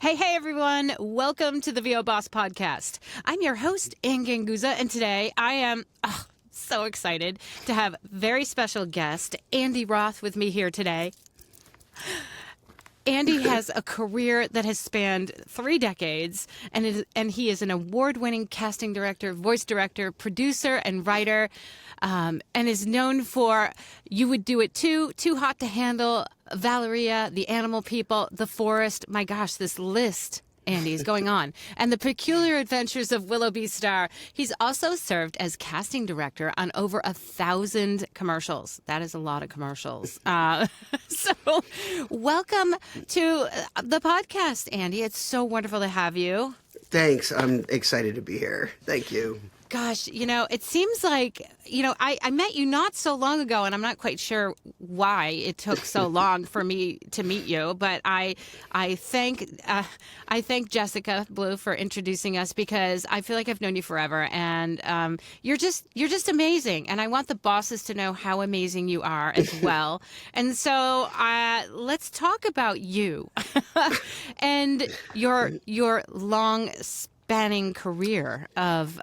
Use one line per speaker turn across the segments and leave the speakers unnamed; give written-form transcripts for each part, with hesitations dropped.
Hey, everyone. Welcome to the VO Boss Podcast. I'm your host, Ann Ganguza, and today I am so excited to have very special guest, Andy Roth, with me here today. Andy has a career that has spanned 3 decades, and he is an award-winning casting director, voice director, producer, and writer, and is known for You Would Do It Too, Too Hot to Handle, Valeria, The Animal People, The Forest. My gosh, this list, Andy, is going on. And The Peculiar Adventures of Willoughby Star. He's also served as casting director on over 1,000 commercials. That is a lot of commercials. So welcome to the podcast, Andy. It's so wonderful to have you.
Thanks. I'm excited to be here. Thank you.
Gosh, it seems like, I met you not so long ago, and I'm not quite sure why it took so long for me to meet you. But I thank Jessica Blue for introducing us, because I feel like I've known you forever, and you're just amazing. And I want the bosses to know how amazing you are as well. And so let's talk about you and your long spanning career of,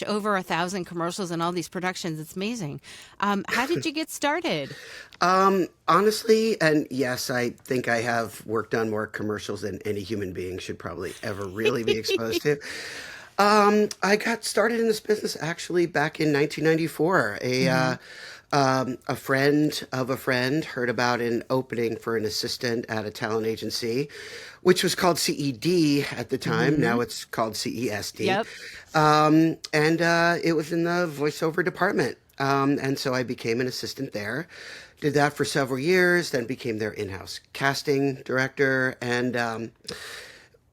over 1,000 commercials and all these productions. It's amazing. How did you get started?
Honestly, and yes, I think I have worked on more commercials than any human being should probably ever really be exposed to. I got started in this business actually back in 1994. A friend of a friend heard about an opening for an assistant at a talent agency, which was called CED at the time. Mm-hmm. Now it's called CESD.
Yep.
And it was in the voiceover department. And so I became an assistant there. Did that for several years, then became their in-house casting director, and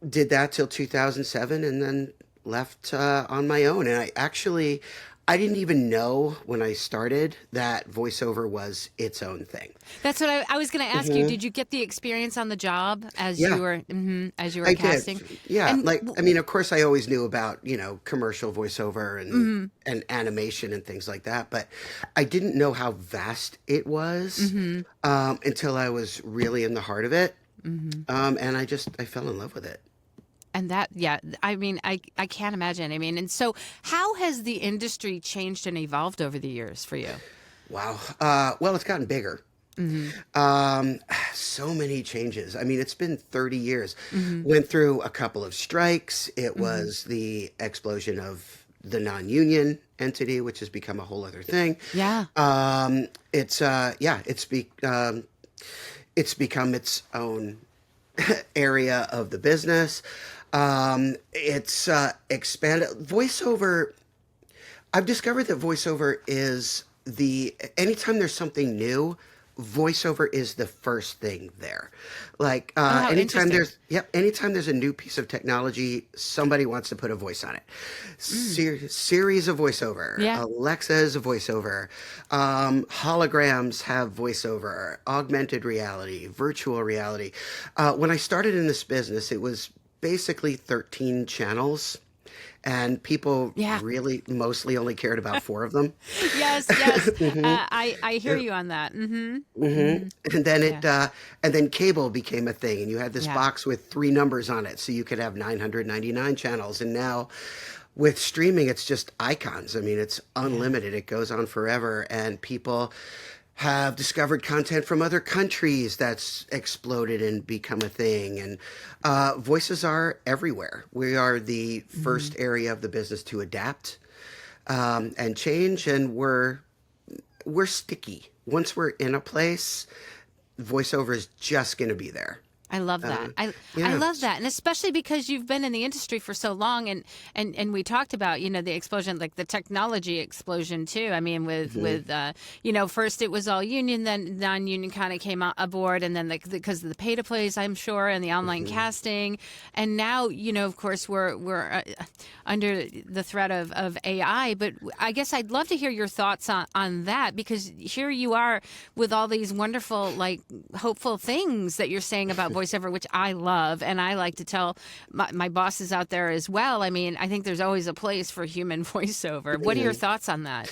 did that till 2007, and then left on my own. And I didn't even know when I started that voiceover was its own thing.
That's what I was going to ask you. Did you get the experience on the job as you were casting?
Did. Yeah. And, of course I always knew about, commercial voiceover and animation and things like that, but I didn't know how vast it was until I was really in the heart of it. And I fell in love with it.
And that, I can't imagine. And so how has the industry changed and evolved over the years for you?
Wow. Well, it's gotten bigger. So many changes. It's been 30 years. Went through a couple of strikes. It was the explosion of the non-union entity, which has become a whole other thing.
Yeah.
It's become its own area of the business. It's expanded. Voiceover, I've discovered that voiceover is anytime there's something new, voiceover is the first thing there. Anytime there's a new piece of technology, somebody wants to put a voice on it. Series of voiceover.
Yeah.
Alexa is a voiceover. Holograms have voiceover. Augmented reality, virtual reality. When I started in this business, it was basically 13 channels, and people really mostly only cared about 4 of them.
Yes. I hear you on that.
And then and then cable became a thing, and you had this box with 3 numbers on it, so you could have 999 channels. And now with streaming, it's just icons. It's unlimited. It goes on forever, and people have discovered content from other countries that's exploded and become a thing. And voices are everywhere. We are the first area of the business to adapt and change, and we're sticky. Once we're in a place, voiceover is just going to be there.
I love that. I love that. And especially because you've been in the industry for so long, and we talked about, the explosion, like the technology explosion too. With first it was all union, then non-union kind of came aboard, and then because of the pay to plays, I'm sure, and the online casting. And now, of course, we're under the threat of AI, but I guess I'd love to hear your thoughts on that, because here you are with all these wonderful, hopeful things that you're saying about voiceover, which I love, and I like to tell my bosses out there as well. I think there's always a place for human voiceover. What are your thoughts on that?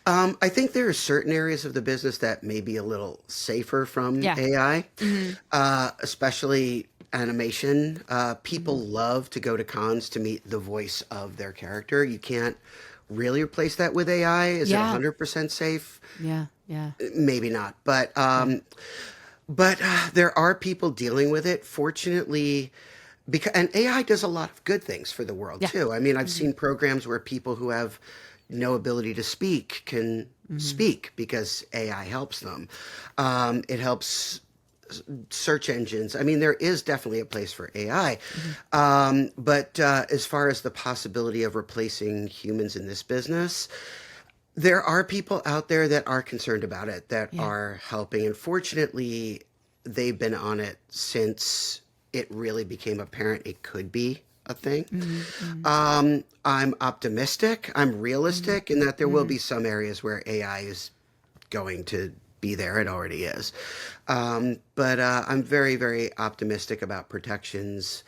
I think there are certain areas of the business that may be a little safer from AI, especially animation. People love to go to cons to meet the voice of their character. You can't really replace that with AI. Is it
Yeah.
100% safe?
Yeah. Yeah.
Maybe not. But there are people dealing with it. Fortunately, because and AI does a lot of good things for the world
Yeah.
too. I mean, I've seen programs where people who have no ability to speak can speak because AI helps them. It helps search engines. I mean, there is definitely a place for AI. But as far as the possibility of replacing humans in this business, there are people out there that are concerned about it, that
Yeah.
are helping. And fortunately, they've been on it since it really became apparent it could be a thing. I'm optimistic. I'm realistic in that there will be some areas where AI is going to be there. It already is. But I'm very, very optimistic about protections.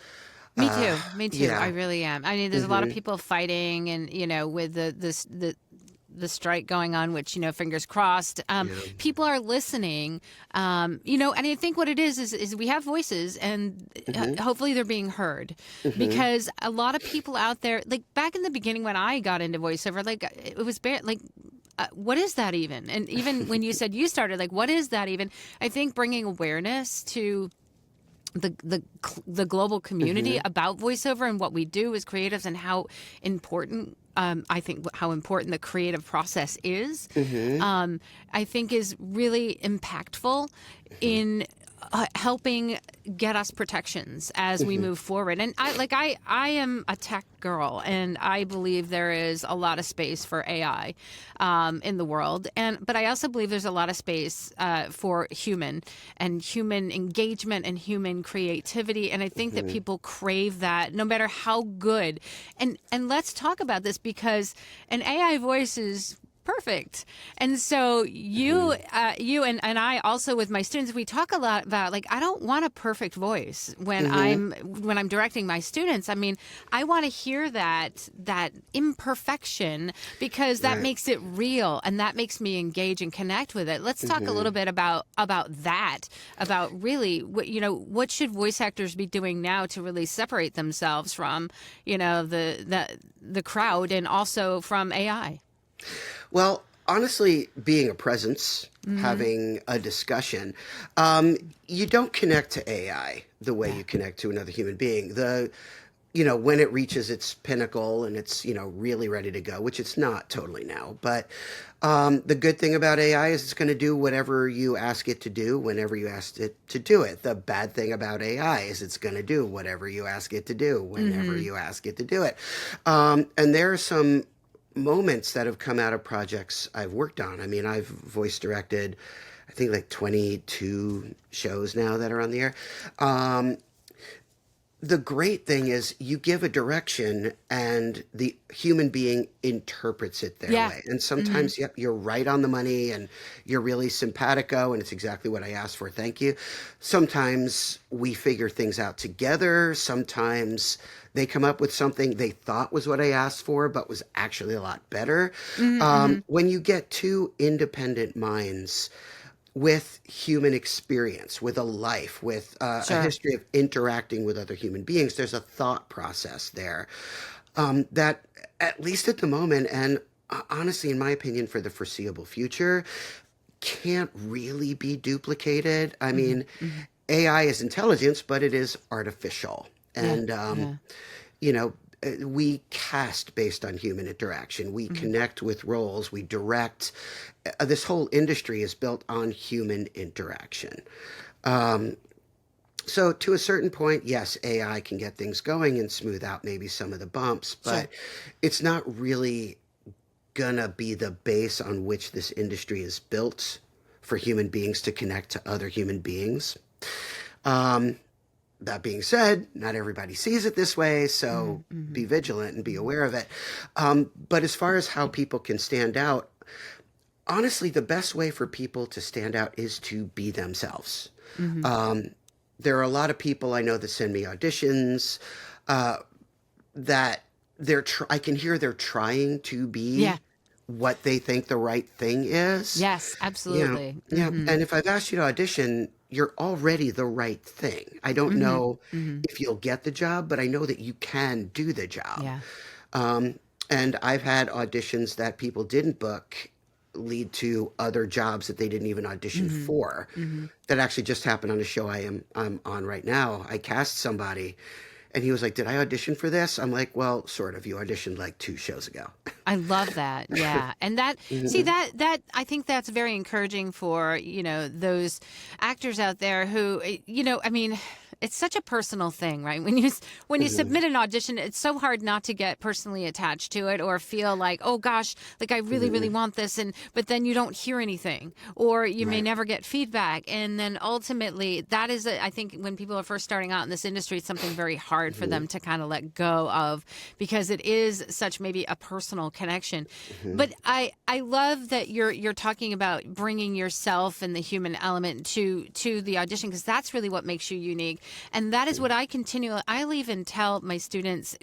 Me too. Me too. I
Yeah.
really am. I mean, there's a lot of people fighting, and with the strike going on, which fingers crossed.
Yeah.
People are listening. And I think what it is we have voices, and hopefully they're being heard, because a lot of people out there, like back in the beginning when I got into voiceover, like it was like. What is that even? And even when you said you started, like, what is that even? I think bringing awareness to the global community about voiceover and what we do as creatives, and how important I think how important the creative process is, I think is really impactful in helping get us protections as we move forward. And I am a tech girl, and I believe there is a lot of space for AI in the world. But I also believe there's a lot of space for human engagement and human creativity. And I think that people crave that, no matter how good. And let's talk about this, because an AI voice is perfect. And so you and I also, with my students, we talk a lot about, like, I don't want a perfect voice when I'm directing my students. I mean, I want to hear that imperfection, because that makes it real, and that makes me engage and connect with it. Let's talk a little bit about that, about really what should voice actors be doing now to really separate themselves from the crowd, and also from AI.
Well, honestly, being a presence, having a discussion, you don't connect to AI the way you connect to another human being. When it reaches its pinnacle and it's, really ready to go, which it's not totally now. But the good thing about AI is it's going to do whatever you ask it to do whenever you ask it to do it. The bad thing about AI is it's going to do whatever you ask it to do whenever you ask it to do it. And there are some moments that have come out of projects I've worked on. I mean, I've voice directed, I think, like 22 shows now that are on the air. The great thing is you give a direction and the human being interprets it their way. And sometimes, yep, you're right on the money and you're really simpatico and it's exactly what I asked for. Thank you. Sometimes we figure things out together. Sometimes they come up with something they thought was what I asked for, but was actually a lot better. When you get two independent minds with human experience, with a life, with a history of interacting with other human beings, there's a thought process there that, at least at the moment, and honestly, in my opinion, for the foreseeable future, can't really be duplicated. I mean, AI is intelligence, but it is artificial. And, we cast based on human interaction. We connect with roles. We direct. This whole industry is built on human interaction. So to a certain point, yes, AI can get things going and smooth out maybe some of the bumps, but it's not really gonna be the base on which this industry is built for human beings to connect to other human beings. That being said, not everybody sees it this way, so be vigilant and be aware of it. But as far as how people can stand out, honestly, the best way for people to stand out is to be themselves. There are a lot of people I know that send me auditions that I can hear they're trying to be what they think the right thing is.
Yes, absolutely.
Yeah. And if I've asked you to audition, you're already the right thing. I don't know if you'll get the job, but I know that you can do the job.
Yeah.
Um, and I've had auditions that people didn't book lead to other jobs that they didn't even audition for. That actually just happened on a show I'm on right now. I cast somebody and he was like, "Did I audition for this?" I'm like, "Well, sort of. You auditioned like 2 shows ago."
I love that. Yeah. And that, see, that I think that's very encouraging for, those actors out there who, I mean, it's such a personal thing, right? When you submit an audition, it's so hard not to get personally attached to it or feel like, oh gosh, like I really, really want this, but then you don't hear anything, or you may
Right.
never get feedback, and then ultimately, that is, I think, when people are first starting out in this industry, it's something very hard for them to kind of let go of, because it is such maybe a personal connection. But I love that you're talking about bringing yourself and the human element to the audition, because that's really what makes you unique. And that is what I'll even tell my students,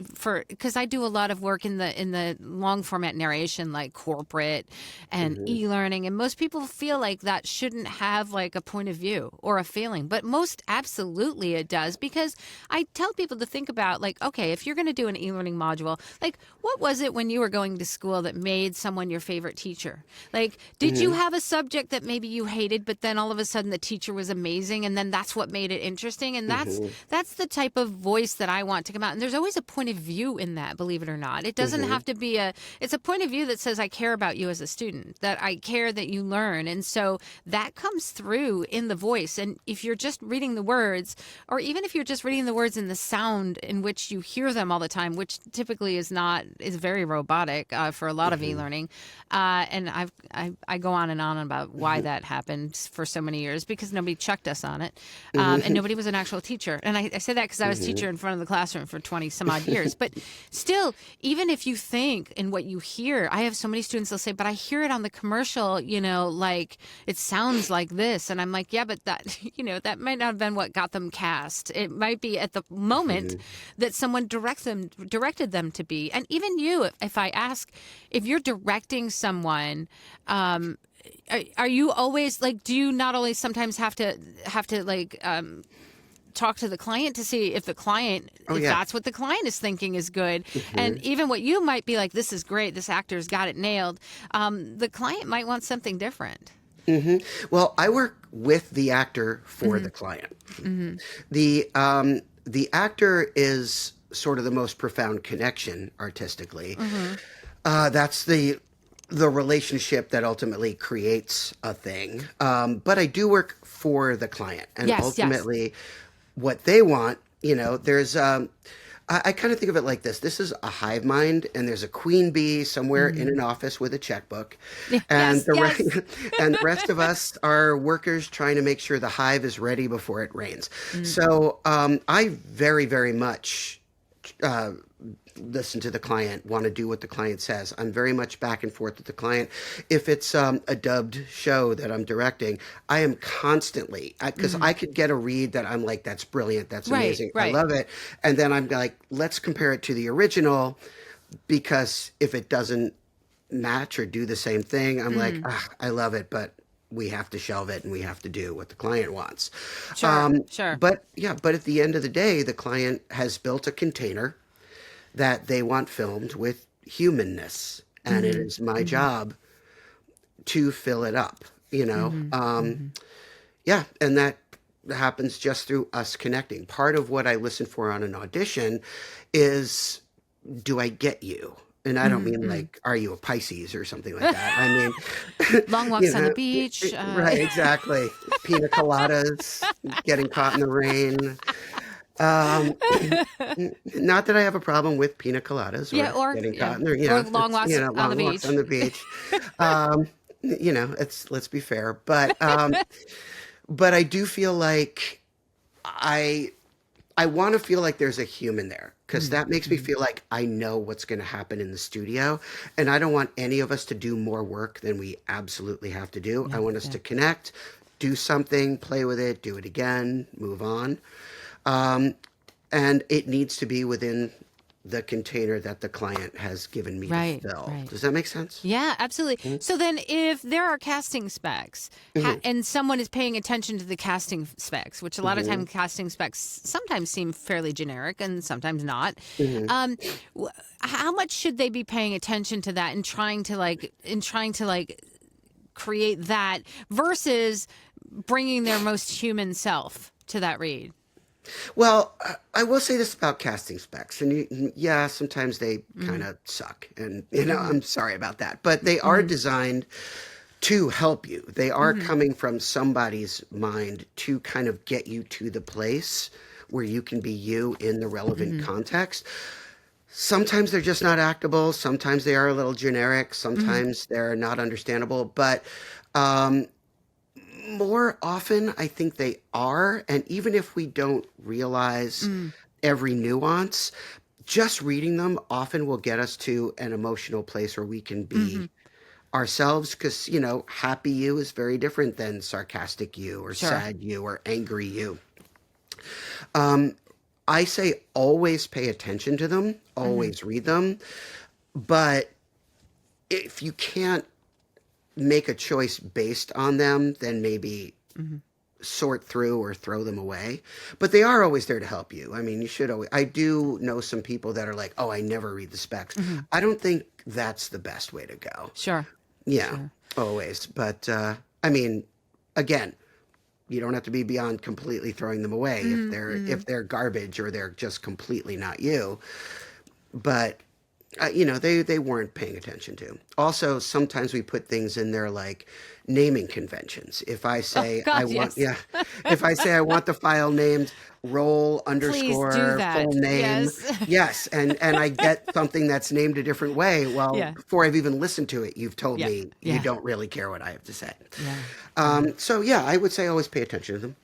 because I do a lot of work in the long format narration, like corporate and e-learning. And most people feel like that shouldn't have like a point of view or a feeling, but most absolutely it does, because I tell people to think about, like, okay, if you're going to do an e-learning module, like, what was it when you were going to school that made someone your favorite teacher? Like, did you have a subject that maybe you hated, but then all of a sudden the teacher was amazing, and then that's what made it interesting? And that's the type of voice that I want to come out. And there's always a point of view in that, believe it or not. It doesn't have to be it's a point of view that says, I care about you as a student, that I care that you learn. And so that comes through in the voice. And if you're just reading the words, or even if you're just reading the words in the sound in which you hear them all the time, which typically is very robotic for a lot of e-learning. And I go on and on about why that happened for so many years, because nobody checked us on it. And nobody was an actual teacher. And I say that because I was teacher in front of the classroom for 20 some odd years. But still, even if you think in what you hear, I have so many students, they'll say, but I hear it on the commercial, like it sounds like this. And I'm like, yeah, but that, that might not have been what got them cast. It might be at the moment that someone directed them to be. And even you, if I ask, if you're directing someone, are you always like, do you not always sometimes have to like, talk to the client to see if that's what the client is thinking is good? And even what you might be like, this is great, this actor's got it nailed, the client might want something different.
Well, I work with the actor for the client. The actor is sort of the most profound connection artistically. That's the relationship that ultimately creates a thing. But I do work for the client, and ultimately what they want, there's I kind of think of it like this. This is a hive mind, and there's a queen bee somewhere in an office with a checkbook. And and the rest of us are workers trying to make sure the hive is ready before it rains. So I very, very much listen to the client, want to do what the client says. I'm very much back and forth with the client. If it's a dubbed show that I'm directing, I am constantly, because I could get a read that I'm like, that's brilliant, that's amazing, I love it. And then I'm like, let's compare it to the original, because if it doesn't match or do the same thing, I'm like, I love it, but we have to shelve it and we have to do what the client wants.
Sure.
But at the end of the day, the client has built a container that they want filmed with humanness, and it is my job to fill it up, and that happens just through us connecting. Part of what I listen for on an audition is, do I get you? And I don't mean like, are you a Pisces or something like that? I mean,
long walks on the beach.
Right, exactly. Pina coladas, getting caught in the rain. Not that I have a problem with pina coladas or getting caught in there,
or long walks on the beach.
Let's be fair, but I do feel like I want to feel like there's a human there, because that makes me feel like I know what's going to happen in the studio, and I don't want any of us to do more work than we absolutely have to do. I want us to connect, do something, play with it, do it again, move on. And it needs to be within the container that the client has given me
Right,
to fill.
right.
Does that make sense?
Yeah, absolutely. So then if there are casting specs and someone is paying attention to the casting specs, which a lot of times casting specs sometimes seem fairly generic and sometimes not, um, how much should they be paying attention to that and trying to create that versus bringing their most human self to that read?
Well, I will say this about casting specs, and yeah, sometimes they kind of suck, and I'm sorry about that, but they are designed to help you. They are coming from somebody's mind to kind of get you to the place where you can be you in the relevant context. Sometimes they're just not actable. Sometimes they are a little generic. Sometimes they're not understandable, but um, more often, I think they are. And even if we don't realize every nuance, just reading them often will get us to an emotional place where we can be ourselves. Because, happy you is very different than sarcastic you or
Sure.
sad you or angry you. I say always pay attention to them, always read them. But if you can't make a choice based on them, then maybe sort through or throw them away. But they are always there to help you. I mean, you should always. I do know some people that are like, oh, I never read the specs. I don't think that's the best way to go.
Sure.
Yeah,
Sure.
always. But I mean, again, you don't have to be beyond completely throwing them away if they're garbage or they're just completely not you. But they weren't paying attention to. Also, sometimes we put things in there like naming conventions. If I say
God,
I want,
yes.
if I say I want the file named role
Please
underscore
do that.
full name,
Yes.
yes, and I get something that's named a different way. Well,
Yeah.
before I've even listened to it, you've told
Yeah.
me
Yeah.
you don't really care what I have to say.
Yeah.
So yeah, I would say always pay attention to them.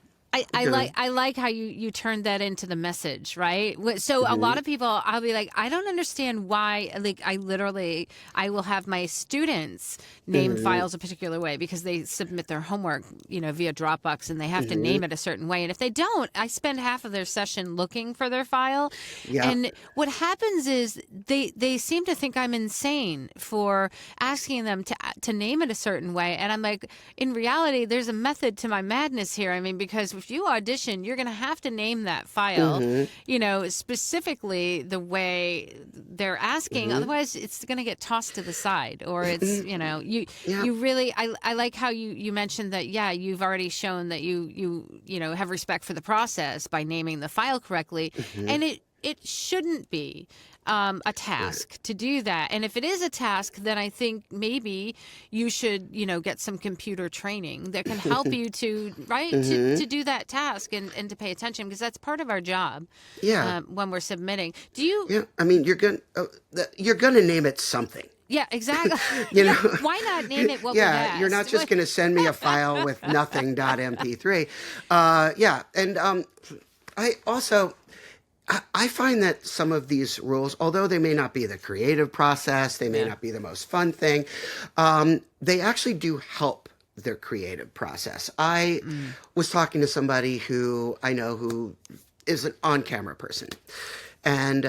I like how you turned that into the message, right? So a lot of people, I'll be like, I don't understand why. Like, I will have my students name files a particular way because they submit their homework, via Dropbox, and they have to name it a certain way. And if they don't, I spend half of their session looking for their file.
Yeah.
And what happens is they seem to think I'm insane for asking them to name it a certain way. And I'm like, in reality, there's a method to my madness here. I mean, because if you audition, you're going to have to name that file, specifically the way they're asking. Otherwise, it's going to get tossed to the side, or it's you really. I like how you mentioned that. Yeah, you've already shown that you have respect for the process by naming the file correctly, and it shouldn't be a task to do that. And if it is a task, then I think maybe you should, get some computer training that can help you to do that task and to pay attention, because that's part of our job.
Yeah.
When we're submitting. Do you?
Yeah. I mean, you're gonna name it something.
Yeah, exactly. Why not name it what we've asked?
You're not just going to send me a file with nothing.mp3. Yeah, and I find that some of these rules, although they may not be the creative process, they may not be the most fun thing, they actually do help their creative process. I was talking to somebody who I know who is an on-camera person, and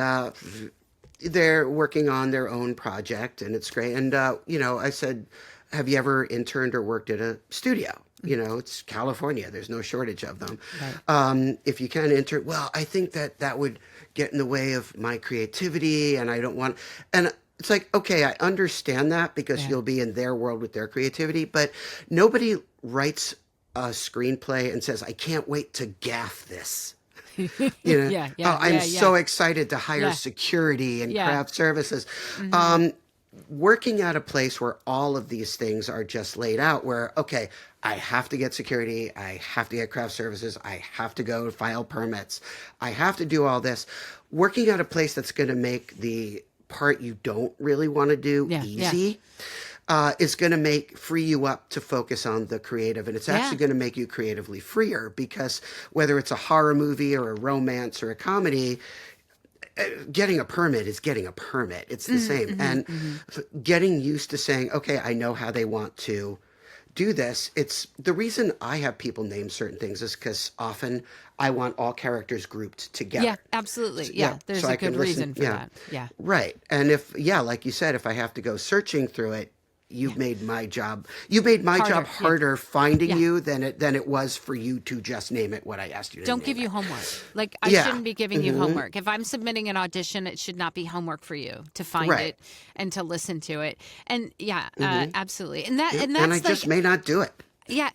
they're working on their own project, and it's great. And I said, have you ever interned or worked at a studio? It's California. There's no shortage of them. Right. If you can intern, well, I think that would get in the way of my creativity, and I don't want. And it's like, okay, I understand that because you'll be in their world with their creativity, but nobody writes a screenplay and says, I can't wait to gaff this. I'm so excited to hire security and craft services. Working at a place where all of these things are just laid out, where, okay, I have to get security, I have to get craft services, I have to go file permits, I have to do all this. Working at a place that's going to make the part you don't really want to do easy is going to free you up to focus on the creative. And it's actually going to make you creatively freer, because whether it's a horror movie or a romance or a comedy, getting a permit is getting a permit. It's the same. And getting used to saying, okay, I know how they want to do this, it's the reason I have people name certain things is because often I want all characters grouped together.
Yeah, absolutely.
So,
Yeah, there's
so
a
I can
good
listen.
reason for
Yeah,
that. Yeah.
right. And if, yeah, like you said, if I have to go searching through it,
Yeah.
you made my job
Harder. Yeah.
harder finding
Yeah.
you than it was for you to just name it what I asked you to
Don't
name
give you
it.
homework. Like, I
Yeah.
shouldn't be giving you homework. If I'm submitting an audition, it should not be homework for you to find
Right.
it and to listen to it. And yeah, absolutely. And
Yep.
and
And I
that's like,
just may not do it.
yeah,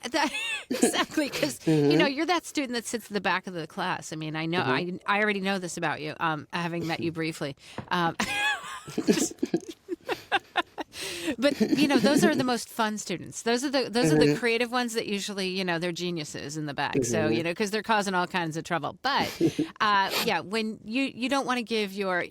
exactly. Because you're that student that sits at the back of the class. I mean, I know, I already know this about you, having met you briefly. Just, but those are the most fun students. Those are the creative ones that usually, they're geniuses in the back. So because they're causing all kinds of trouble. But yeah, when you don't want to give your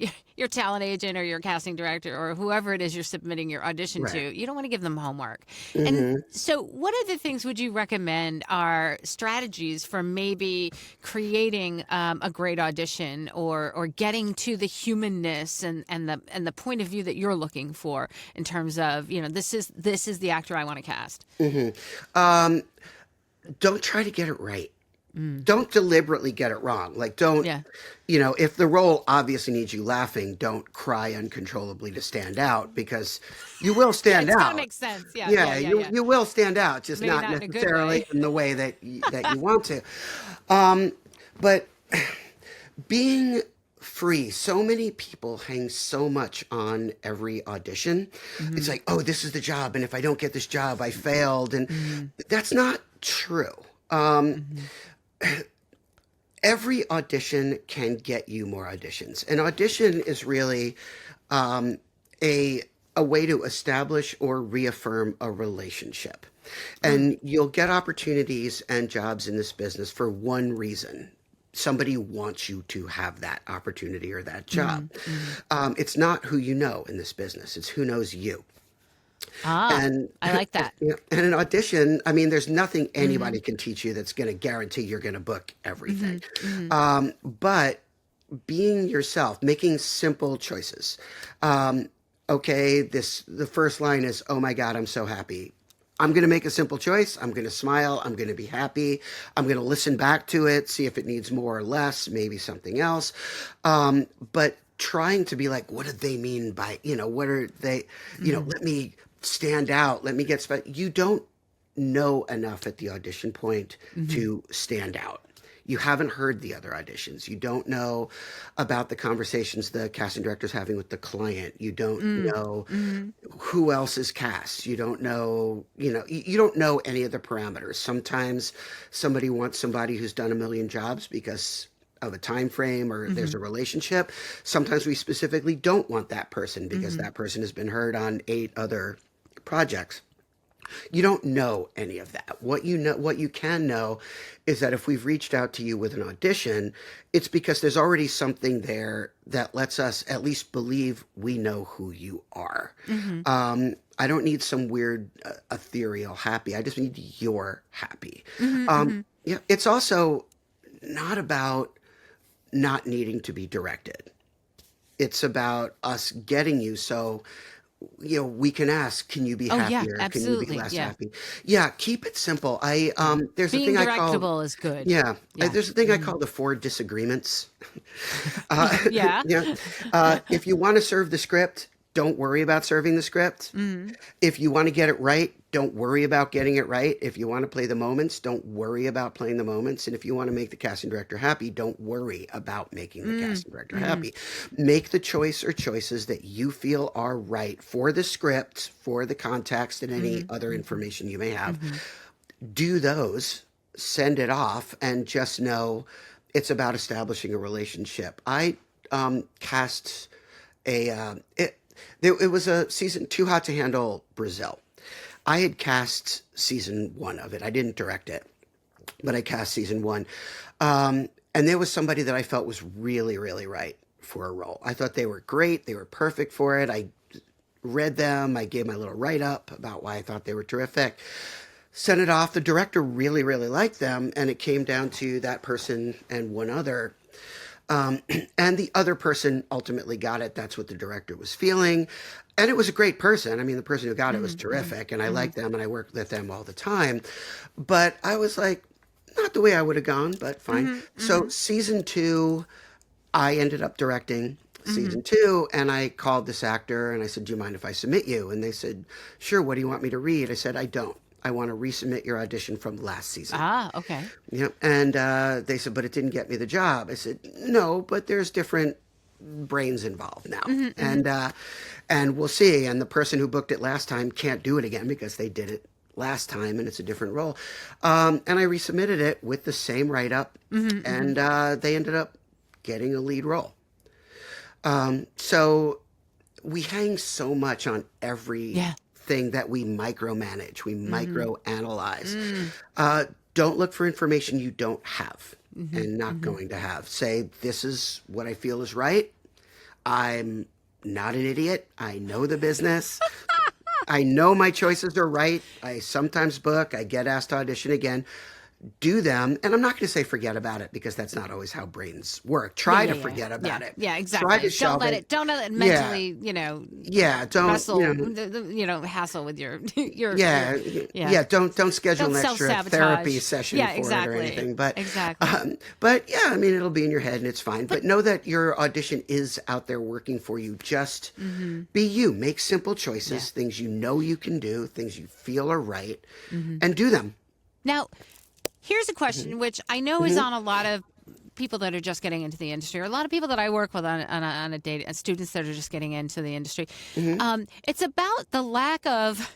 talent agent or your casting director or whoever it is you're submitting your audition
Right.
to, you don't want to give them homework. And so, what other things would you recommend are strategies for maybe creating a great audition or getting to the humanness and the point of view that you're looking for in terms of this is the actor I want to cast?
Don't try to get it right. Don't deliberately get it wrong. Like, don't,
Yeah.
if the role obviously needs you laughing, don't cry uncontrollably to stand out, because you will stand
It's
out.
gotta make sense. Yeah.
Yeah,
Yeah.
you will stand out, just
Maybe
not
not in a good
necessarily
way.
in the way that you want to. But being free, so many people hang so much on every audition. It's like, oh, this is the job, and if I don't get this job, I failed, and that's not true. Every audition can get you more auditions. An audition is really a way to establish or reaffirm a relationship. And you'll get opportunities and jobs in this business for one reason. Somebody wants you to have that opportunity or that job. It's not who you know in this business. It's who knows you. And
I like that.
and an audition, I mean, there's nothing anybody can teach you that's going to guarantee you're going to book everything. But being yourself, making simple choices. Okay, the first line is, "Oh my God, I'm so happy." I'm going to make a simple choice. I'm going to smile. I'm going to be happy. I'm going to listen back to it, see if it needs more or less, maybe something else. But trying to be like, what do they mean by, what are they, let me stand out. Let me get, you don't know enough at the audition point to stand out. You haven't heard the other auditions. You don't know about the conversations the casting director's having with the client. You don't know who else is cast. You don't know, you don't know any of the parameters. Sometimes somebody wants somebody who's done a million jobs because of a time frame or there's a relationship. Sometimes we specifically don't want that person because that person has been heard on 8 other projects. You don't know any of that. What you can know is that if we've reached out to you with an audition, it's because there's already something there that lets us at least believe we know who you are. I don't need some weird ethereal happy. I just need you're happy. Yeah, it's also not about not needing to be directed. It's about us getting you so we can ask, can you be happier? Can you
absolutely.
be less
Yeah.
happy? Yeah, keep it simple. There's a
Being
thing I call
directable is good.
yeah.
Yeah.
There's a thing I call the 4 disagreements.
Yeah.
If you want to serve the script, don't worry about serving the script. If you want to get it right, don't worry about getting it right. If you want to play the moments, don't worry about playing the moments. And if you want to make the casting director happy, don't worry about making the casting director happy. Make the choice or choices that you feel are right for the script, for the context, and any other information you may have. Do those, send it off, and just know it's about establishing a relationship. I cast it was a season Too Hot to Handle Brazil. I had cast season 1 of it. I didn't direct it, but I cast season 1. And there was somebody that I felt was really, really right for a role. I thought they were great. They were perfect for it. I read them. I gave my little write-up about why I thought they were terrific. Sent it off. The director really, really liked them, and it came down to that person and one other. And the other person ultimately got it. That's what the director was feeling. And it was a great person. I mean, the person who got it was terrific, and I liked them, and I worked with them all the time. But I was like, not the way I would have gone, but fine. So season 2, I ended up directing season 2, and I called this actor, and I said, do you mind if I submit you? And they said, sure, what do you want me to read? I said, I don't. I want to resubmit your audition from last season.
Ah, okay.
Yeah. And they said, but it didn't get me the job. I said, no, but there's different brains involved now. And we'll see. And the person who booked it last time can't do it again because they did it last time and it's a different role. And I resubmitted it with the same write-up, and they ended up getting a lead role. So we hang so much on everything that we micromanage, we microanalyze. Don't look for information you don't have and not going to have. Say, this is what I feel is right. I'm not an idiot. I know the business. I know my choices are right. I sometimes book. I get asked to audition again. Do them. And I'm not going to say forget about it, because that's not always how brains work. Try to forget about it.
Yeah, exactly.
Try to shelve it.
Don't let it mentally,
don't
hassle, hassle with your
don't schedule an extra therapy session for it or anything. But I mean, it'll be in your head and it's fine. But know that your audition is out there working for you. Just be you. Make simple choices, things you know you can do, things you feel are right, and do them.
Now, here's a question which I know is on a lot of people that are just getting into the industry, or a lot of people that I work with on a day, students that are just getting into the industry. It's about the lack of.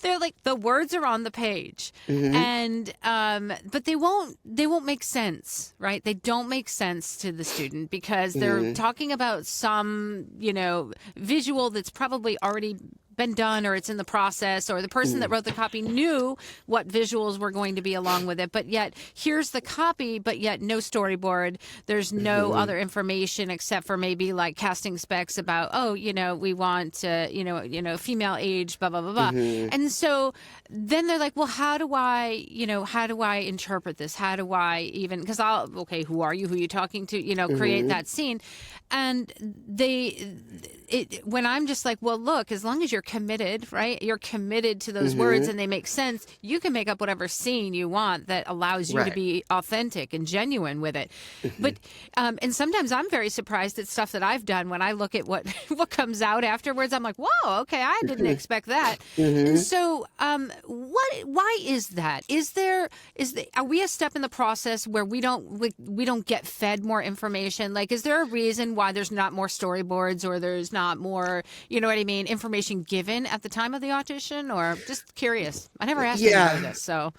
They're like, the words are on the page, and but they won't make sense, right? They don't make sense to the student because they're talking about some visual that's probably already been done, or it's in the process, or the person that wrote the copy knew what visuals were going to be along with it, but yet here's the copy, but yet no storyboard. There's no other information except for maybe like casting specs about, we want female age, blah blah blah blah. And so then they're like, well, how do I interpret this? How do I even, because who are you? Who are you talking to? Create that scene. And when I'm just like, well, look, as long as you're committed, right? You're committed to those words and they make sense. You can make up whatever scene you want that allows you to be authentic and genuine with it. But and sometimes I'm very surprised at stuff that I've done when I look at what comes out afterwards. I'm like, whoa, okay, I didn't expect that. And so, why is that? Are we a step in the process where we don't get fed more information? Like, is there a reason why there's not more storyboards, or there's not more, information given at the time of the audition? Or just curious. I never asked you this, so.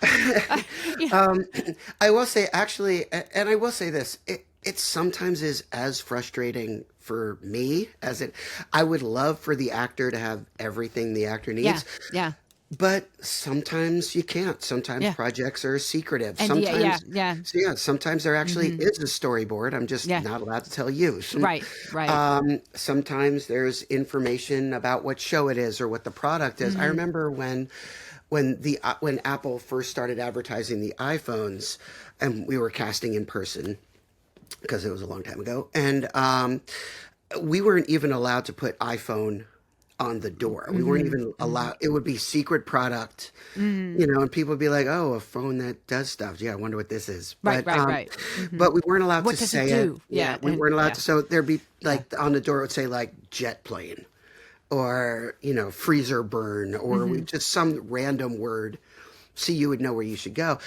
I will say, actually, and I will say this, it sometimes is as frustrating for me as I would love for the actor to have everything the actor needs.
Yeah.
But sometimes you can't. Sometimes projects are secretive.
And
sometimes there actually is a storyboard. I'm just not allowed to tell you.
Right.
Sometimes there's information about what show it is or what the product is. I remember when Apple first started advertising the iPhones, and we were casting in person because it was a long time ago, and we weren't even allowed to put iPhone on the door. We weren't even allowed. It would be secret product, and people would be like, "Oh, a phone that does stuff. Yeah, I wonder what this is."
Right.
But we weren't allowed to say it.
Yeah,
we weren't allowed to. So there'd be like on the door it would say like jet plane, or freezer burn, or just some random word, so you would know where you should go.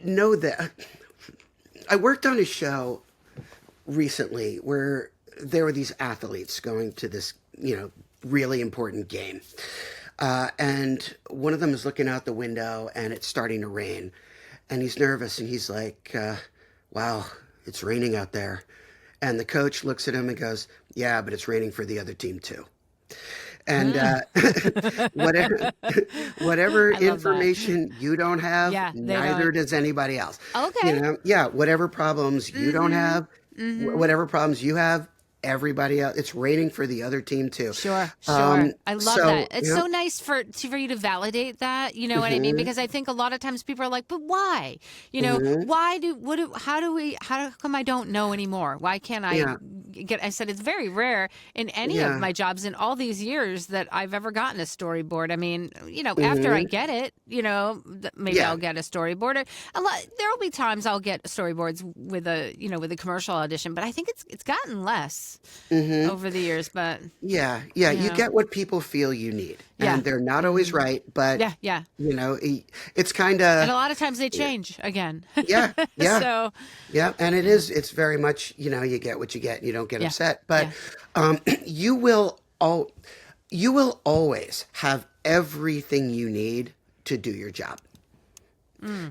Know that I worked on a show recently where there were these athletes going to this, really important game. And one of them is looking out the window and it's starting to rain. And he's nervous and he's like, wow, it's raining out there. And the coach looks at him and goes, yeah, but it's raining for the other team too. And whatever information you don't have, neither does anybody else.
Okay.
Whatever problems you don't have, whatever problems you have, everybody else. It's raining for the other team too.
Sure. I love
So,
that. It's so nice for you to validate that. You know what I mean? Because I think a lot of times people are like, "But why? You know, how come I don't know anymore? Why can't I
yeah,
get?" I said it's very rare in any of
yeah,
my jobs in all these years that I've ever gotten a storyboard. I mean, after I get it, maybe
yeah.
I'll get a storyboard. Or there'll be times I'll get storyboards with a commercial audition, but I think it's gotten less over the years. But
Yeah. You get what people feel you need,
yeah,
and they're not always right, but
yeah.
it's kind
And a
of
lot of times they change again.
yeah, yeah.
So,
Yeah, and it's very much, you get what you get and you don't get
yeah,
upset. But
yeah.
you will you will always have everything you need to do your job.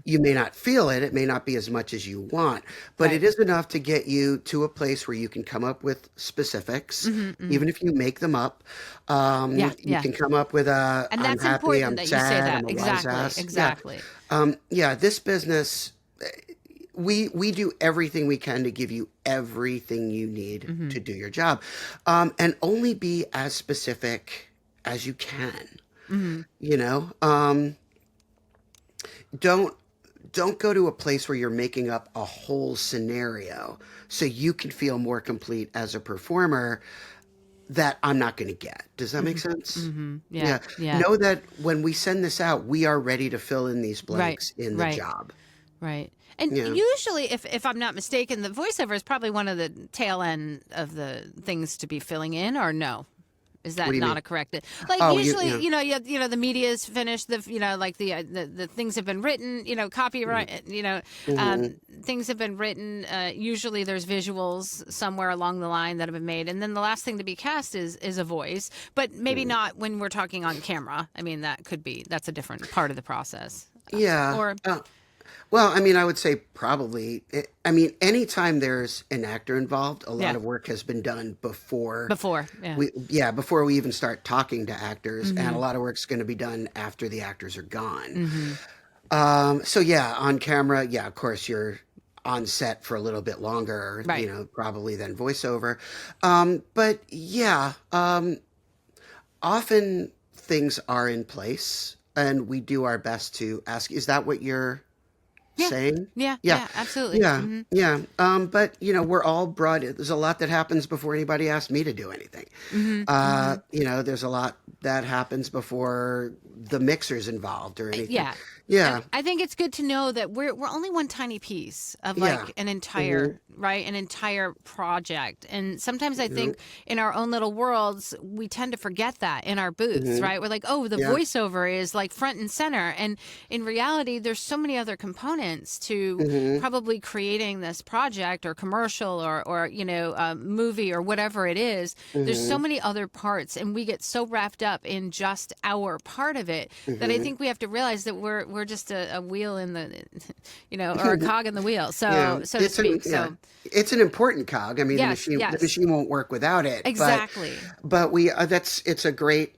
You may not feel it, it may not be as much as you want, but
Right.
it is enough to get you to a place where you can come up with specifics, even if you make them up.
Yeah,
You
yeah.
can come up with
And
I'm
that's
happy,
important
I'm
that you say
sad,
that.
I'm a wise
Exactly,
ass. Yeah.
exactly.
This business, we do everything we can to give you everything you need to do your job, and only be as specific as you can. You know, don't don't go to a place where you're making up a whole scenario so you can feel more complete as a performer that I'm not going to get. Does that make sense?
Yeah,
Yeah.
yeah.
Know that when we send this out, we are ready to fill in these
Right,
blanks in the
right,
job.
right. And
Yeah.
usually, if I'm not mistaken, the voiceover is probably one of the tail end of the things to be filling in, or no? Is
What
that
do you
not
mean?
a correct? Like
Oh,
usually,
yeah.
the media is finished. Like the things have been written. Copyright.
Hmm.
Things have been written. Usually, there's visuals somewhere along the line that have been made, and then the last thing to be cast is a voice. But maybe not when we're talking on camera. I mean, that's a different part of the process.
Yeah.
Or
Well, I mean, I would say probably. I mean, anytime there's an actor involved, a lot
yeah,
of work has been done before
before. Yeah.
before we even start talking to actors, and a lot of work's going to be done after the actors are gone. So yeah, on camera, yeah, of course you're on set for a little bit longer,
Right.
probably than voiceover. But yeah, often things are in place, and we do our best to ask. Is that what you're
Yeah.
saying?
Yeah.
Yeah.
Yeah. Absolutely.
Yeah, yeah. But we're all brought in. There's a lot that happens before anybody asks me to do anything. There's a lot that happens before the mixer's involved or anything.
Yeah.
Yeah,
And I think it's good to know that we're only one tiny piece of
yeah.
like an entire an entire project. And sometimes I think in our own little worlds we tend to forget that in our booths, right? We're like, oh, the
Yeah.
voiceover is like front and center, and in reality, there's so many other components to probably creating this project or commercial or movie or whatever it is. There's so many other parts, and we get so wrapped up in just our part of it that I think we have to realize that we're just a wheel in the, or a cog in the wheel, so to speak. So
it's an important cog. I mean,
yes,
the
yes,
machine won't work without it.
exactly.
But we it's a great.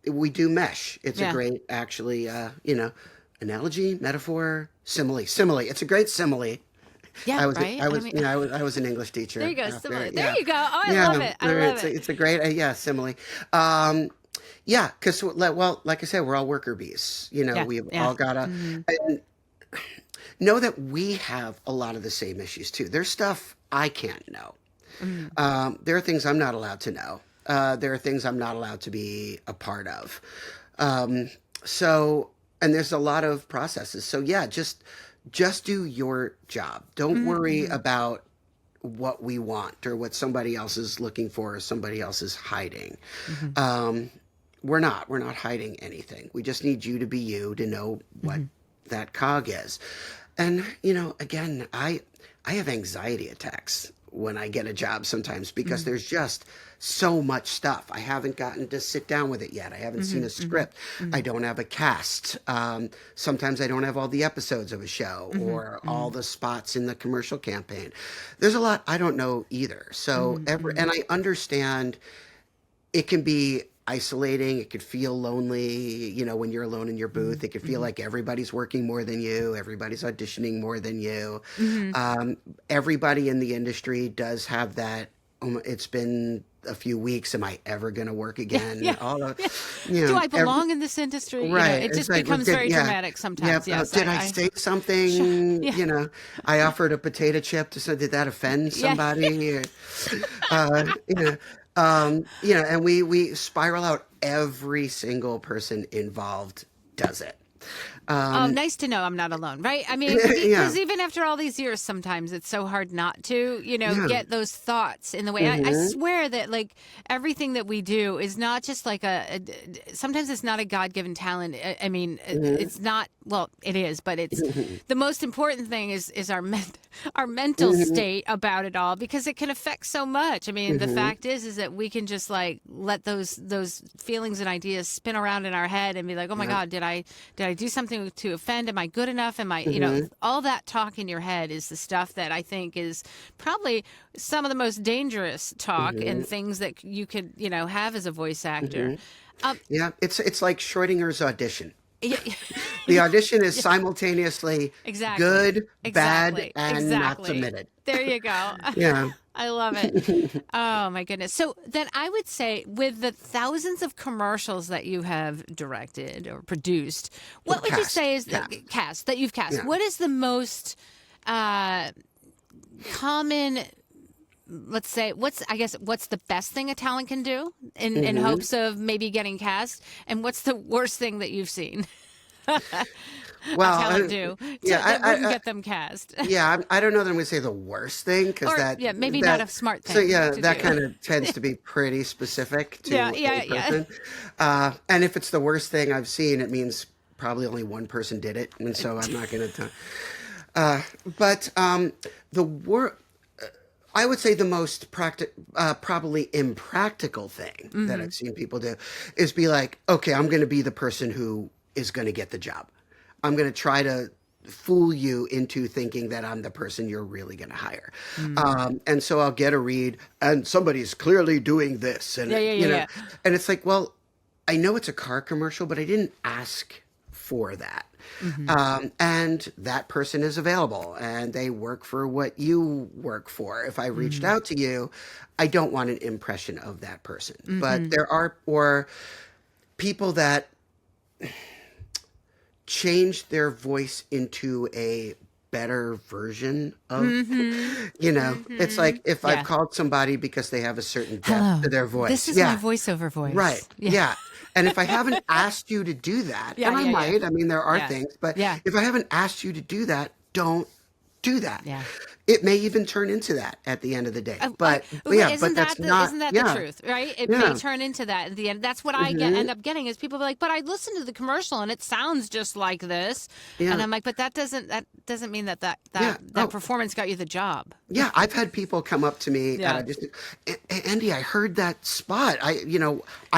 We do mesh. It's a
Yeah.
great actually. Analogy, metaphor, simile. It's a great simile.
Yeah,
I was
right.
I was
mean,
I was an English teacher.
there you go.
after-
Simile.
yeah.
There you go. Oh, I love it. I love it.
It's a great simile. Yeah, because like I said, we're all worker bees.
Yeah,
We've
yeah.
all got to and know that we have a lot of the same issues too. There's stuff I can't know. There are things I'm not allowed to know. There are things I'm not allowed to be a part of. And there's a lot of processes. So yeah, just do your job. Don't worry about what we want or what somebody else is looking for or somebody else is hiding. We're not hiding anything. We just need you to be you, to know what that cog is. And again, I have anxiety attacks when I get a job sometimes because there's just so much stuff. I haven't gotten to sit down with it yet. I haven't seen a script. I don't have a cast. Sometimes I don't have all the episodes of a show or all the spots in the commercial campaign. There's a lot I don't know either. So and I understand it can be isolating. It could feel lonely, when you're alone in your booth. It could feel like everybody's working more than you. Everybody's auditioning more than you. Everybody in the industry does have that it's been a few weeks. Am I ever going to work again?
Yeah.
All the,
Do I belong in this industry?
right.
It
It's
just
like, well,
becomes very dramatic sometimes.
yeah.
Yes.
Did I say something?
Yeah.
I offered a potato chip to say, did that offend
Yeah.
somebody? And we spiral out. Every single person involved does it.
Oh, nice to know I'm not alone, right? I mean,
Yeah.
because even after all these years, sometimes it's so hard not to,
Yeah.
get those thoughts in the way. I swear that like everything that we do is not just like sometimes it's not a God-given talent. I mean, it's not, well, it is, but it's the most important thing is our mental state about it all, because it can affect so much. I mean, the fact is that we can just like let those feelings and ideas spin around in our head and be like, oh my God, did I do something to offend? Am I good enough? Am I, all that talk in your head is the stuff that I think is probably some of the most dangerous talk and things that you could, have as a voice actor.
Yeah. It's like Schrodinger's audition.
Yeah,
The audition is simultaneously
exactly.
good,
Exactly.
bad, and not submitted.
There you go.
Yeah.
I love it. Oh my goodness. So then I would say, with the thousands of commercials that you have directed or produced, what would you say is the cast that you've cast?
Yeah.
What is the most common, let's say, what's the best thing a talent can do in hopes of maybe getting cast? And what's the worst thing that you've seen?
Well,
talent do that wouldn't get them cast?
Yeah, I don't know that I'm going to say the worst thing, because
maybe not a smart thing.
So yeah,
to
that
do.
kind of tends to be pretty specific to a person.
Yeah.
And if it's the worst thing I've seen, it means probably only one person did it, and so I'm not going to. But I would say the most probably impractical thing that I've seen people do is be like, okay, I'm going to be the person who is going to get the job. I'm going to try to fool you into thinking that I'm the person you're really going to hire. And so I'll get a read, and somebody's clearly doing this. And, and it's like, well, I know it's a car commercial, but I didn't ask for that. And that person is available, and they work for what you work for. If I reached out to you, I don't want an impression of that person. But there are people that change their voice into a better version of, it's like if I've called somebody because they have a certain depth to their voice.
This is my voiceover voice.
Right. Yeah. And if I haven't asked you to do that, and I might, I mean, there are things, but if I haven't asked you to do that, don't do that.
Yeah.
It may even turn into that at the end of the day. But
isn't
that's
that
not
the truth, right? It may turn into that at the end. That's what I end up getting is people are like, but I listened to the commercial and it sounds just like this. And I'm like, but that doesn't mean that performance got you the job.
Yeah, I've had people come up to me and Andy, I heard that spot. I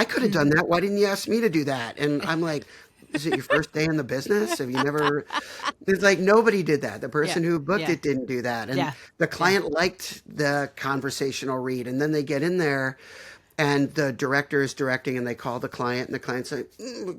could have done that. Why didn't you ask me to do that? And I'm like, is it your first day in the business? Have you never? It's like nobody did that. The person who booked it didn't do that. And the client liked the conversational read. And then they get in there and the director is directing and they call the client and the client's like,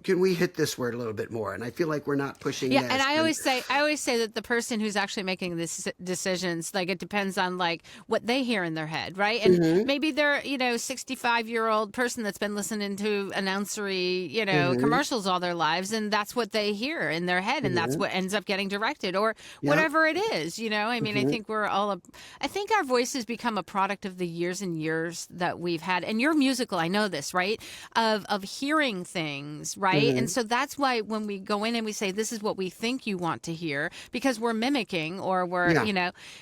can we hit this word a little bit more? And I feel like we're not pushing this.
And I always say that the person who's actually making these decisions, like it depends on like what they hear in their head, right? And maybe they're, 65-year-old person that's been listening to announcery, commercials all their lives, and that's what they hear in their head, and that's what ends up getting directed or whatever it is, I mean, I think I think our voices become a product of the years and years that we've had. And you're musical, I know this, right? Of hearing things, right? And so that's why when we go in and we say, this is what we think you want to hear, because we're mimicking or we're,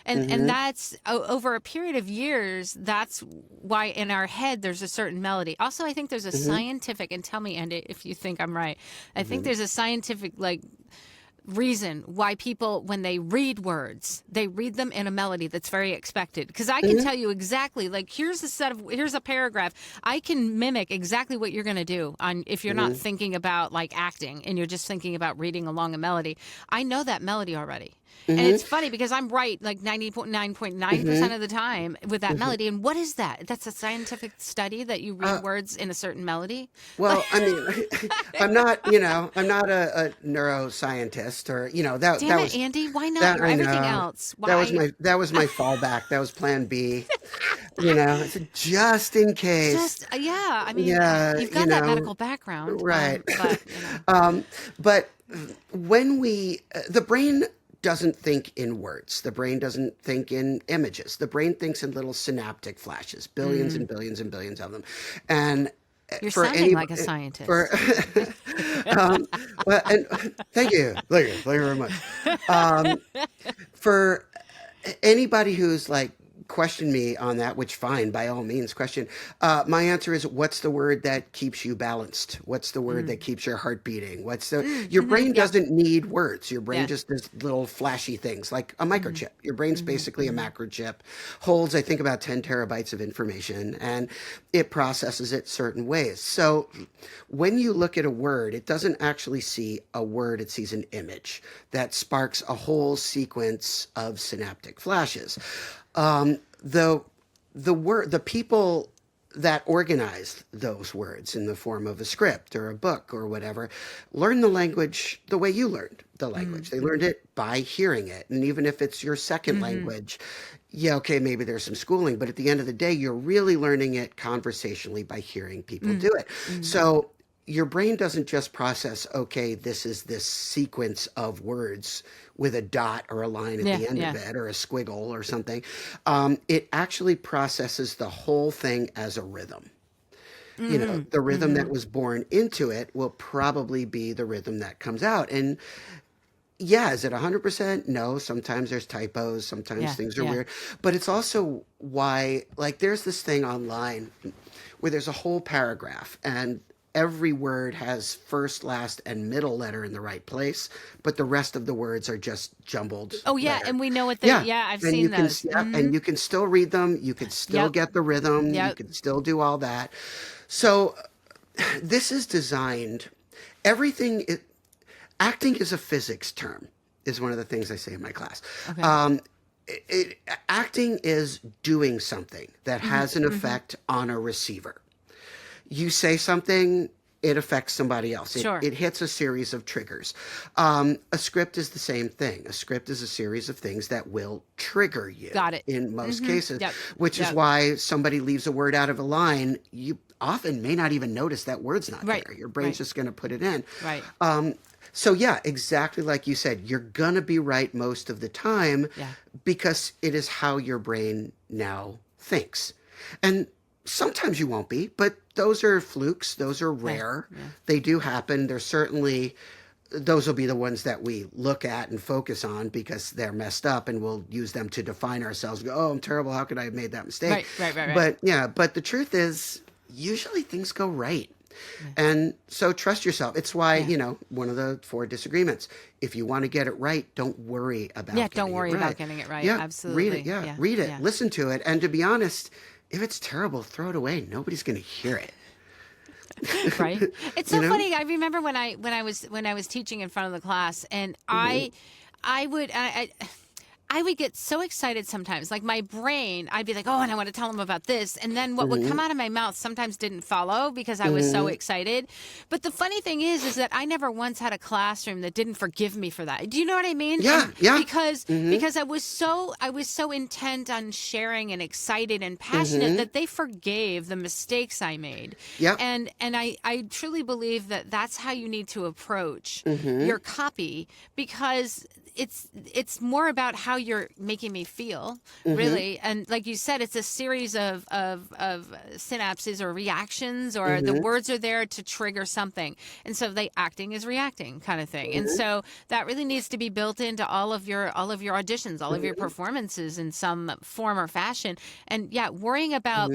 and that's over a period of years, that's why in our head there's a certain melody. Also, I think there's a scientific, and tell me, Andy, if you think I'm right, I think there's a scientific, reason why people, when they read words, they read them in a melody that's very expected. Because I can tell you exactly, here's a paragraph. I can mimic exactly what you're going to do if you're not thinking about acting and you're just thinking about reading along a melody. I know that melody already. And it's funny because I'm right 99.9% of the time with that melody. And what is that? That's a scientific study that you read words in a certain melody?
Well, I mean, I'm not a neuroscientist or, that.
Damn it, Andy. Why not? You're everything else. Why?
That was my fallback. That was plan B. it's just in case.
Just yeah, I mean,
Yeah,
you've got that medical background,
right.
but
But when the brain doesn't think in words. The brain doesn't think in images. The brain thinks in little synaptic flashes, billions and billions and billions of them. And
you're
for
sounding
any
like a
for
scientist.
well, and thank you very much. For anybody who's like questioned me on that, which fine, by all means, question. My answer is, what's the word that keeps you balanced? What's the word that keeps your heart beating? Your brain
Yeah,
doesn't need words. Your brain
yeah.
just does little flashy things like a microchip. Your brain's basically a macrochip, holds, I think, about 10 terabytes of information, and it processes it certain ways. So when you look at a word, it doesn't actually see a word, it sees an image that sparks a whole sequence of synaptic flashes. The people that organized those words in the form of a script or a book or whatever learned the language the way you learned the language. They learned it by hearing it. And even if it's your second language, yeah, okay, maybe there's some schooling, but at the end of the day, you're really learning it conversationally by hearing people do it. So your brain doesn't just process, okay, this is this sequence of words with a dot or a line at the end of it or a squiggle or something. It actually processes the whole thing as a rhythm. The rhythm that was born into it will probably be the rhythm that comes out. And yeah, is it 100%? No, sometimes there's typos, sometimes things are weird. But it's also why, like, there's this thing online where there's a whole paragraph and every word has first, last, and middle letter in the right place, but the rest of the words are just jumbled
Oh yeah,
letter.
and we know what the I've
And
seen those.
and you can still read them. You can still get the rhythm. You can still do all that. So this is designed. Everything. Acting is a physics term. Is one of the things I say in my class.
Okay.
Acting is doing something that has an effect on a receiver. You say something, it affects somebody else. It hits a series of triggers. A script is the same thing. A script is a series of things that will trigger you.
Got it.
In most cases, which is why somebody leaves a word out of a line. You often may not even notice that word's not there. Your brain's just going to put it in.
Right.
So yeah, exactly like you said, you're going to be right most of the time because it is how your brain now thinks. And sometimes you won't be, but those are flukes. Those are rare. They do happen. They're certainly, those will be the ones that we look at and focus on because they're messed up and we'll use them to define ourselves. Go, oh, I'm terrible. How could I have made that mistake? Right. But the truth is usually things go right. And so trust yourself. It's why, one of the 4 disagreements. If you want to get it right, don't worry about getting it right.
Don't worry about getting it right.
Yeah,
Absolutely.
read it. Read it. Listen to it. And to be honest, if it's terrible, throw it away. Nobody's going to hear it.
Right. It's so funny. I remember when I was teaching in front of the class, and I would get so excited sometimes. Like my brain, I'd be like, oh, and I want to tell them about this. And then what would come out of my mouth sometimes didn't follow because I was so excited. But the funny thing is that I never once had a classroom that didn't forgive me for that. Do you know what I mean?
Yeah.
Because I was so intent on sharing and excited and passionate that they forgave the mistakes I made.
Yeah.
And I truly believe that that's how you need to approach your copy, because it's more about how you're making me feel, really. And like you said, it's a series of synapses or reactions, or the words are there to trigger something. And so acting is reacting kind of thing. And so that really needs to be built into all of your auditions, all of your performances in some form or fashion. And worrying about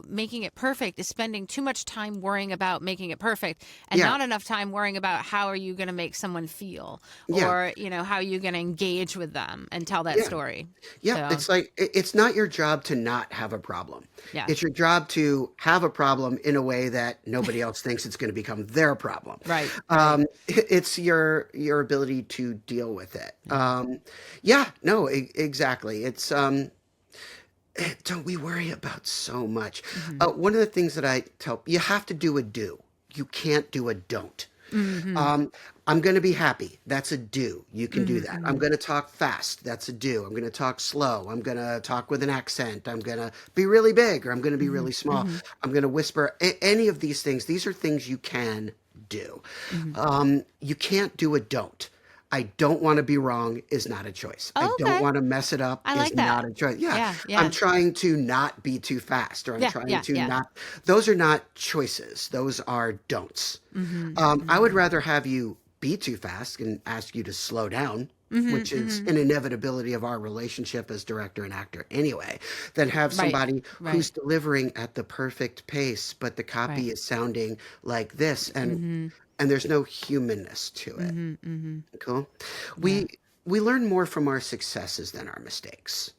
making it perfect is spending too much time worrying about making it perfect and not enough time worrying about how are you going to make someone feel, or how are you going to engage with them and tell that story. So,
it's like, it's not your job to not have a problem. It's your job to have a problem in a way that nobody else thinks it's going to become their problem.
Right.
It's your ability to deal with it. Exactly. It's don't we worry about so much. One of the things that I tell, you have to do a do. You can't do a don't. I'm going to be happy. That's a do. You can do that. I'm going to talk fast. That's a do. I'm going to talk slow. I'm going to talk with an accent. I'm going to be really big or I'm going to be really small. I'm going to whisper. Any of these things, these are things you can do. You can't do a don't. I don't want to be wrong is not a choice.
Oh,
I don't
okay.
want to mess it up
I
is
like that.
not a choice. Yeah.
Yeah.
I'm trying to not be too fast or I'm trying to not. Those are not choices. Those are don'ts. I would rather have you be too fast and ask you to slow down, which is an inevitability of our relationship as director and actor anyway, than have somebody who's delivering at the perfect pace, but the copy is sounding like this. And there's no humanness to it. Cool. We learn more from our successes than our mistakes.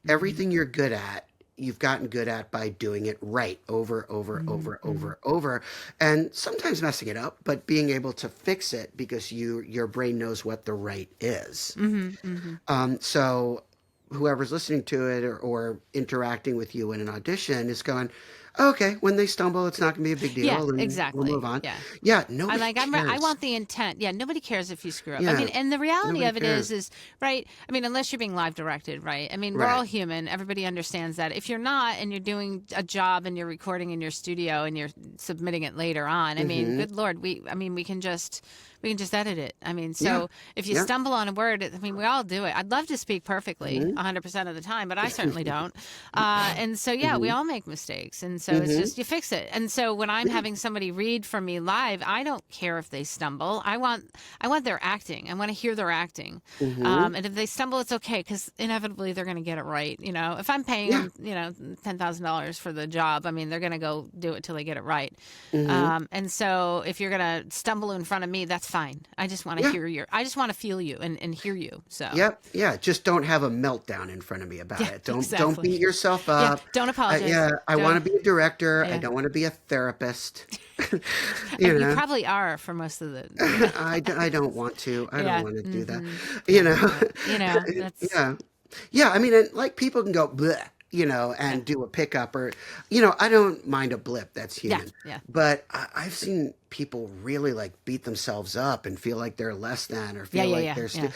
Everything you're good at, you've gotten good at by doing it right over, over, and sometimes messing it up, but being able to fix it because your brain knows what the right is. So whoever's listening to it or interacting with you in an audition is going, okay, when they stumble, it's not going to be a big deal.
Yeah,
and
exactly.
We'll move on.
Yeah,
nobody cares.
I want the intent. Yeah, nobody cares if you screw up.
Yeah,
I mean, and the reality
nobody
of it
cares.
is right. I mean, unless you're being live directed, right? I mean, we're all human. Everybody understands that. If you're not, and you're doing a job and you're recording in your studio and you're submitting it later on, I mean, good Lord, we can just edit it. I mean, so if you stumble on a word, I mean, we all do it. I'd love to speak perfectly 100% of the time, but I certainly don't. And so, we all make mistakes. And so it's just, you fix it. And so when I'm having somebody read from me live, I don't care if they stumble. I want their acting. I want to hear their acting. And if they stumble, it's okay, because inevitably they're going to get it right. You know, if I'm paying them, $10,000 for the job, I mean, they're going to go do it till they get it right. And so if you're going to stumble in front of me, that's fine. I just want to hear I just want to feel you and hear you. So
just don't have a meltdown in front of me about it. Don't beat yourself up.
Don't apologize.
I want to be a director. I don't want to be a therapist.
You probably are for most of the.
I don't want to. I don't want to do that.
That's...
I mean, and, like, people can go bleh, and do a pickup or, I don't mind a blip. That's human. But I've seen people really like beat themselves up and feel like they're less than or feel like they're,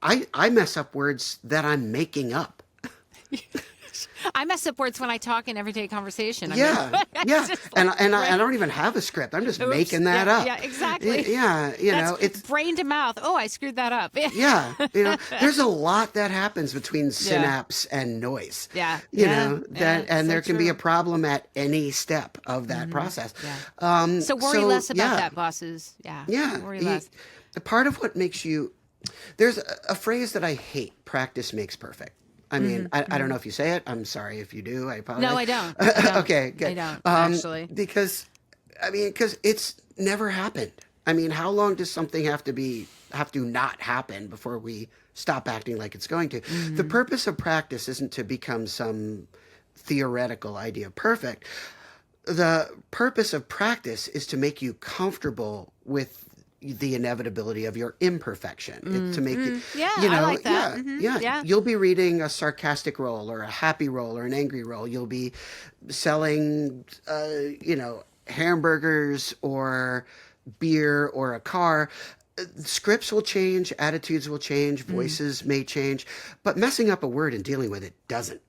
I mess up words that I'm making up.
I mess up words when I talk in everyday conversation. I
mean, I don't even have a script. I'm just making that up.
Yeah, exactly.
It's
brain to mouth. Oh, I screwed that up.
There's a lot that happens between synapse and noise. There can be a problem at any step of that process.
So worry less about that, bosses. Worry less.
Part of what makes you, there's a phrase that I hate: practice makes perfect. I mean, I don't know if you say it. I'm sorry if you do. I apologize.
No, I don't.
Okay, good.
I don't, actually.
Because it's never happened. I mean, how long does something have to not happen before we stop acting like it's going to? The purpose of practice isn't to become some theoretical idea of perfect. The purpose of practice is to make you comfortable with the inevitability of your imperfection. To make you,
I like that.
You'll be reading a sarcastic role or a happy role or an angry role. You'll be selling, hamburgers or beer or a car. Scripts will change, attitudes will change, voices may change, but messing up a word and dealing with it doesn't.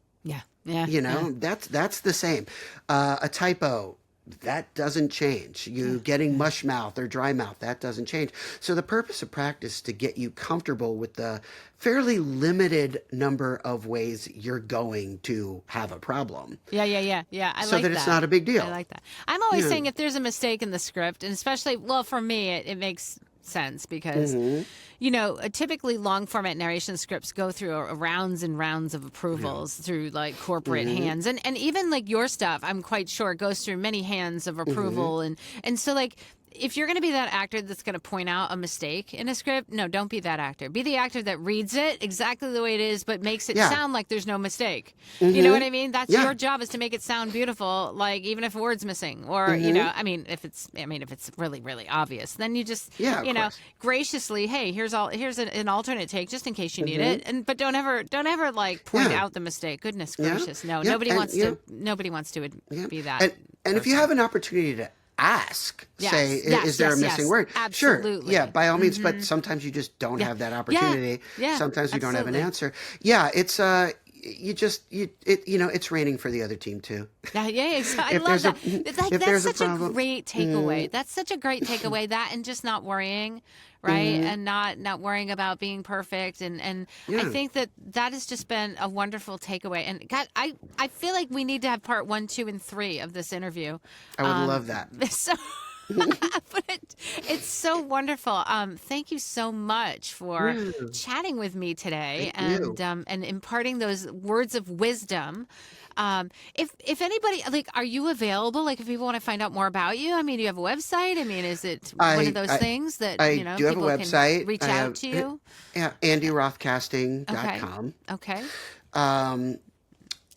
That's the same. A typo, that doesn't change. You getting mush mouth or dry mouth, that doesn't change. So the purpose of practice is to get you comfortable with the fairly limited number of ways you're going to have a problem.
I like that.
So that it's not a big deal.
I like that. I'm always saying if there's a mistake in the script, and especially, for me, it makes sense because typically long format narration scripts go through rounds and rounds of approvals through like corporate hands, and even like your stuff, I'm quite sure, goes through many hands of approval, and so like, if you're going to be that actor that's going to point out a mistake in a script, no, don't be that actor. Be the actor that reads it exactly the way it is, but makes it sound like there's no mistake. You know what I mean? That's your job, is to make it sound beautiful, like even if a word's missing, or if it's really, really obvious, then you just graciously, hey, here's an alternate take just in case you need it, but don't ever like point out the mistake. Goodness gracious, no, nobody wants to be that.
And if you have an opportunity to ask.
Yes,
Say,
yes,
is there a
yes,
missing
yes.
word? Sure.
Absolutely.
Yeah, by all means. But sometimes you just don't
Yeah.
have that
Yeah.
opportunity.
Yeah.
Sometimes you don't have an
Absolutely.
answer. Yeah, it's it's raining for the other team too.
Yeah, yeah, I
If
love
there's a
that. It's like
if
that's
there's a
such a
problem,
great takeaway. That's such a great takeaway. That and just not worrying, right? And not worrying about being perfect. And I
yeah,
think that has just been a wonderful takeaway. And God, I feel like we need to have part 1, 2, and 3 of this interview.
I would love that.
So. But it's so wonderful. Thank you so much for
Yeah,
chatting with me today
thank you.
and imparting those words of wisdom. If anybody like, are you available? Like, if people want to find out more about you, I mean, do you have a website? I mean, is it one of
I
those
I
things that
I do have a
people can
website.
reach
I
out
have
to you?
yeah,
Okay,
andyrothcasting.com.
okay,
Um,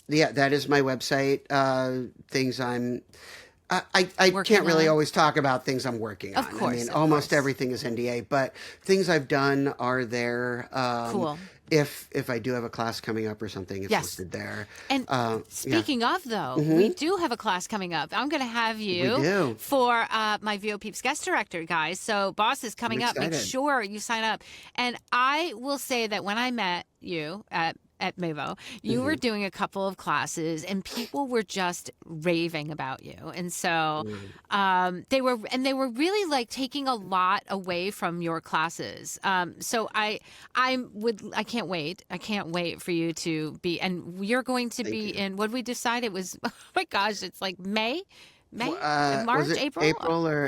yeah, that is my website. Things I
working
can't really
on.
always talk about things I'm working on.
Of
I mean,
course, of
almost
course.
everything is NDA, but things I've done are there.
Cool.
If I do have a class coming up or something, it's
Yes.
listed there.
And
Yeah,
speaking of, though, we do have a class coming up. I'm going to have
we
you
do.
for my VO Peeps guest director, guys. So, boss is
I'm
coming up. Make
excited.
sure you sign up. And I will say that when I met you at Mavo, you were doing a couple of classes, and people were just raving about you. And so they were really like taking a lot away from your classes. So I can't wait. I can't wait for you to be, and you're going to
Thank
be
you.
in, what did we decide? It was, oh my gosh, it's like May,
Was
March,
it
April.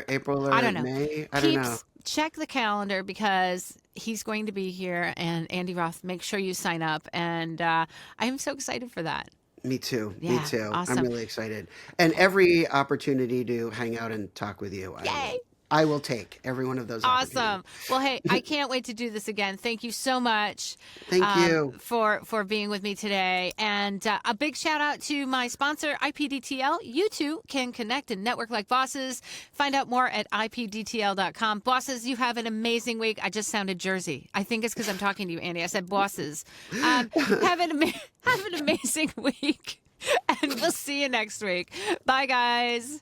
April
I
or
don't know.
May? I don't know.
Peeps, check the calendar because he's going to be here. And Andy Roth, make sure you sign up. And I am so excited for that.
Me too. Me
Yeah,
too. I'm
awesome.
really excited. And every opportunity to hang out and talk with you,
Yay!
I will take every one of those opportunities.
Awesome. Well, hey, I can't wait to do this again. Thank you so much
Thank you.
for being with me today. And a big shout out to my sponsor, IPDTL. You too can connect and network like bosses. Find out more at IPDTL.com. Bosses, you have an amazing week. I just sounded Jersey. I think it's because I'm talking to you, Andy. I said bosses. Have an amazing week. And we'll see you next week. Bye, guys.